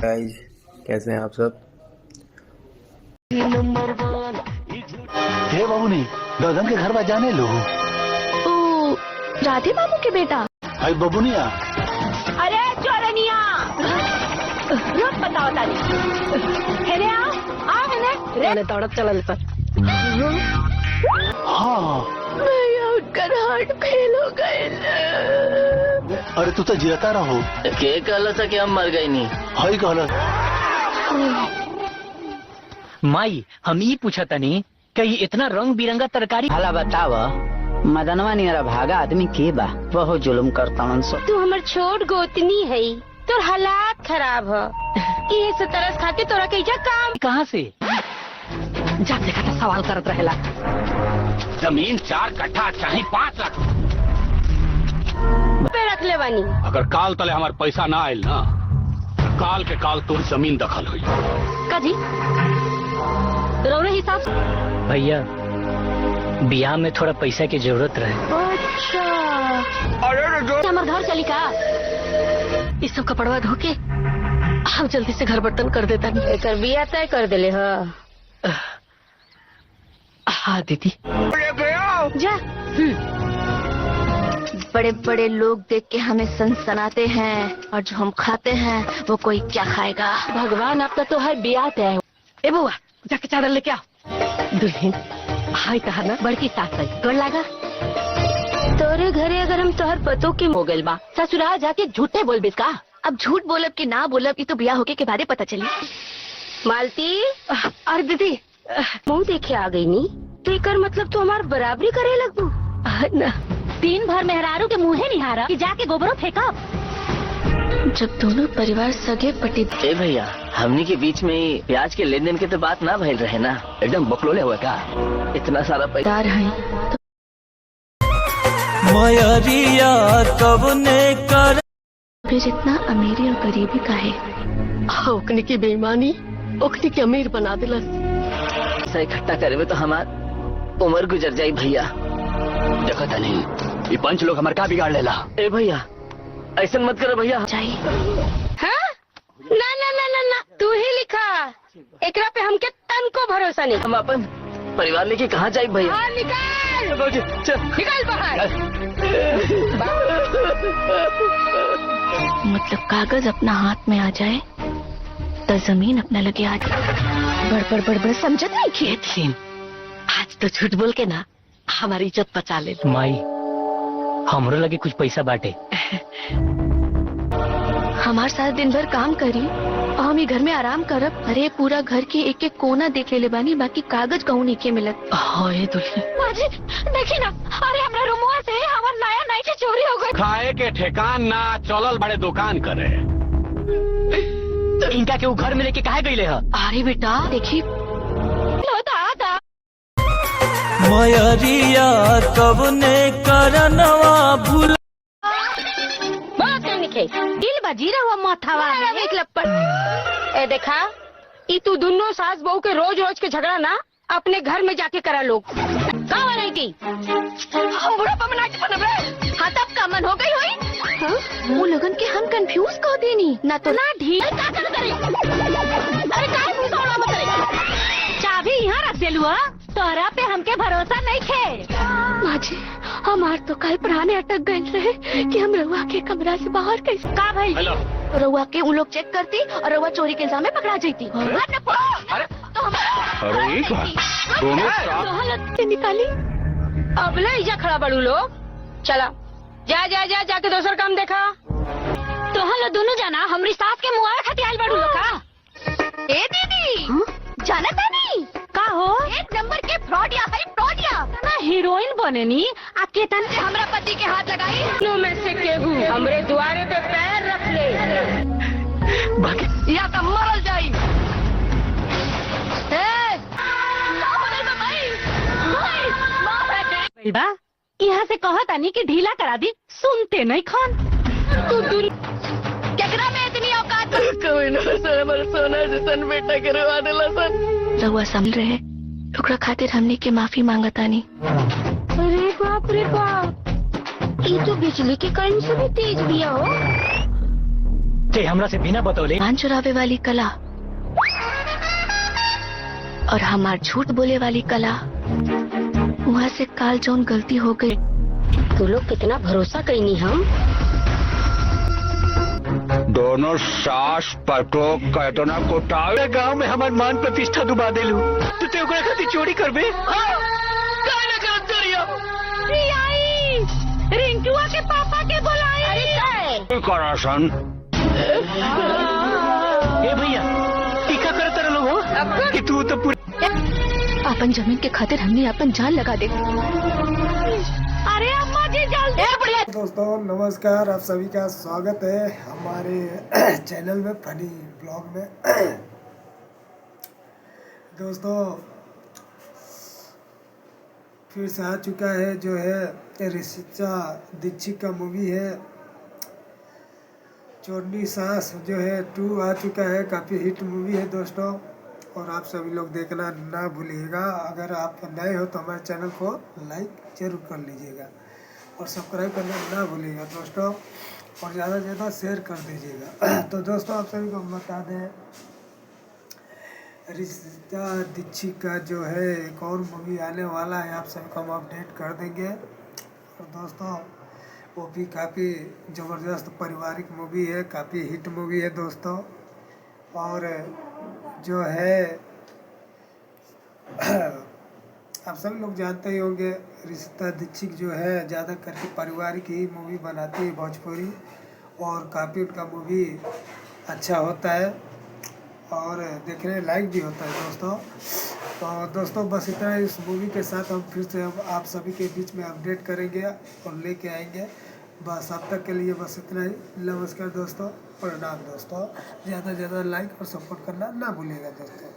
Guys, कैसे हैं आप सब? हे बाबू नहीं गगन के घर में जाने लो। ओ, राधे बाबू के बेटा। हाय बबुनिया। अरे चोरनिया, रुक बताओ ताली। हेने आ हेने रे तोड़त चलल पर। हाँ भैया उनका हार्ट फेल हो गए। अरे तू तो जियता रहो। के कहला था कि हम मर गए नहीं। हाय कहला माई हम ही पूछा तनी कहीं इतना रंग बिरंगा तरकारी हाला बताव मदनवा नियरा भागा आदमी के बा बहुत जुल्म करता सो। तू हमर छोट गोतनी है, तोर हालात खराब है। ये से तरस खाते तोरा कईजा काम कहाँ से जा देखा था सवाल करत रहेला। जमीन 4 कट्ठा चाहे 5 लाख। पे रख ले बानी। अगर काल तले हमारे पैसा ना आयल ना तो काल के काल तोर जमीन दखल हुई। काजी रौरे हिसाब से। भैया बियाह में थोड़ा पैसा की जरूरत रहे। अच्छा हमार घर चली का? इस सब कपड़वा धो के हम जल्दी से घर बर्तन कर देता नहीं। एकर बिया तय कर देले ह। हाँ दीदी। जा। बड़े बड़े लोग देख के हमें सनसनाते हैं और जो हम खाते हैं वो कोई क्या खाएगा। भगवान आपका तो हर बिया तय। ए बउआ जाके चादर लेके आओ। दुल्हन हाय कहा ना बड़की सास है गोड़ लागा। तोरे घरे अगर हम तोहर पतो की हो गइल बा ससुराल जाके झूठे बोलबिस का? अब झूठ बोलब कि ना बोलब ये तो ब्याह होके के बारे पता चली। मालती अरे दीदी मुँह देखे आ गई नी तो एकर मतलब तू हमार बराबरी करे लगबू ना दिन भर मेहरारू के मुँहे निहारा कि जाके गोबरों फेंका। जब दोनों परिवार सगे पटी। ए भैया हमनी के बीच में ही प्याज के लेन देन के तो बात ना भइल रहे ना। एकदम बकलोले हुआ का इतना सारा पैसा दार हैं तो मयरिया कब ने कर फिर इतना अमीरी और गरीबी का है। ओकनी की बेईमानी ओकनी की अमीर बना दिला। पैसा इकट्ठा करे में तो हमार उम्र गुजर जाई भैया। देखा था नहीं ये पंच लोग हमारे का बिगाड़ लेला। ए भैया ऐसा मत करो भैया। चाहिए हाँ? ना ना ना ना ना तू ही लिखा। एकरा पे हमके तन को भरोसा नहीं। हम अपन परिवार लेके कहाँ जाए भैया? बाहर निकाल। चल निकाल बाहर। मतलब कागज अपना हाथ में आ जाए तो जमीन अपना लगे आ जाए। बड़ समझत नहीं किए। आज तो झूठ बोल के ना हमारी इज्जत बचा ले। माई हमरो लगे कुछ पैसा बांटे। हमारे साथ दिन भर काम करी और हम ही घर में आराम करब। अरे पूरा घर के एक एक कोना देख ले बानी, बाकी कागज कहूँ नहीं के मिलत। हाय दुल्हन बाजी देखी ना। अरे हमरा रुमुआ से हमार नया नाई की चोरी हो गई। खाए के ठेकान ना चलल बड़े दुकान करे। तो इनका के वो घर में लेके काहे गईले ह? अरे बेटा देखी होता मयरिया कब ने करनवा भूल बहुत करने के दिल बाजी रहा माथावा में एक लपट। ए देखा ई तू दोनों सास बहू के रोज रोज के झगड़ा ना अपने घर में जाके करा लोग। कहाँ बनाई थी? हम बुढ़ा पमना के बनबे। हाँ तब का मन हो गई हुई। हाँ? वो लगन के हम कंफ्यूज कर देनी ना तो ना ढील का कर करे? अरे काहे मुंह तोड़ा मत करे? चाबी यहाँ रख देलू हा? तोरा पे हमके भरोसा नहीं खे। माँ जी हमार तो कल प्राणे अटक गए रहे कि हम रउआ के कमरा से बाहर कैसे का भाई? रउआ के उन लोग चेक करती और रउआ चोरी के इल्जाम में पकड़ा जाती। तो हम दोनों निकाली। अब ले इजा खड़ा बड़ू लोग। चला जा जा जा जाके दूसरा काम देखा। तो हम लोग दोनों जाना हमरी सास के मुआरा खतियाल बड़ू लोग का। ए दीदी जाना था नहीं का हो? एक नंबर के फ्रॉडिया है फ्रॉडिया। ना हीरोइन बने नी आ केतन से हमरा पति के हाथ लगाई। दोनों में से केहू हमरे द्वारे पे पैर रख ले या तो मरल जाई। यहाँ से कहा तानी कि ढीला करा दी सुनते नहीं खान। तू केकरा में इतनी औकात? कोई ना सोना जैसन बेटा के रुआ दिला सन। रउआ समझ रहे ओकरा खातिर हमने के माफी मांगतानी। अरे बाप रे बाप ये तो बिजली के करंट से भी तेज दिया हो। ते हमरा से बिना बतौले कान चुरावे वाली कला और हमार झूठ बोले वाली कला, वहाँ से काल जौन गलती हो गई। तू लोग कितना भरोसा कईनी हम। दोनों सास पटो कहतना कोटावे गांव में हमार मान प्रतिष्ठा डुबा देलू। तू ते ओकरा खातिर चोरी करबे? काहे ना करत चोरी अब? रिंकुआ के पापा के बुलाए। अरे करासन ए भैया टीका करत रह लोग हो कि तू तो अपन जमीन के खातिर हमने अपन जान लगा दे। अरे अम्मा जी जल्दी। दोस्तों नमस्कार, आप सभी का स्वागत है हमारे चैनल में फनी ब्लॉग में। दोस्तों फिर से आ चुका है जो है ऋषिता दीक्षित का मूवी है चोरनी सास जो है 2 आ चुका है। काफ़ी हिट मूवी है दोस्तों, और आप सभी लोग देखना ना भूलिएगा। अगर आप नए हो तो हमारे चैनल को लाइक जरूर कर लीजिएगा और सब्सक्राइब करना ना भूलिएगा दोस्तों, और ज़्यादा से ज़्यादा शेयर कर दीजिएगा। तो दोस्तों आप सभी को बता दें ऋषिता दीक्षित का जो है एक और मूवी आने वाला है, आप सभी को हम अपडेट कर देंगे। और दोस्तों वो भी काफ़ी ज़बरदस्त पारिवारिक मूवी है, काफ़ी हिट मूवी है दोस्तों। और जो है आप सभी लोग जानते ही होंगे ऋषिता दीक्षित जो है ज़्यादा करके पारिवारिक ही मूवी बनाती है भोजपुरी, और काफ़ी उनका मूवी अच्छा होता है और देखने लायक भी होता है दोस्तों। तो दोस्तों बस इतना इस मूवी के साथ हम फिर से आप सभी के बीच में अपडेट करेंगे और लेके आएंगे। बस अब तक के लिए बस इतना ही। नमस्कार दोस्तों, प्रणाम दोस्तों। ज़्यादा से ज़्यादा लाइक और सपोर्ट करना ना भूलिएगा दोस्तों।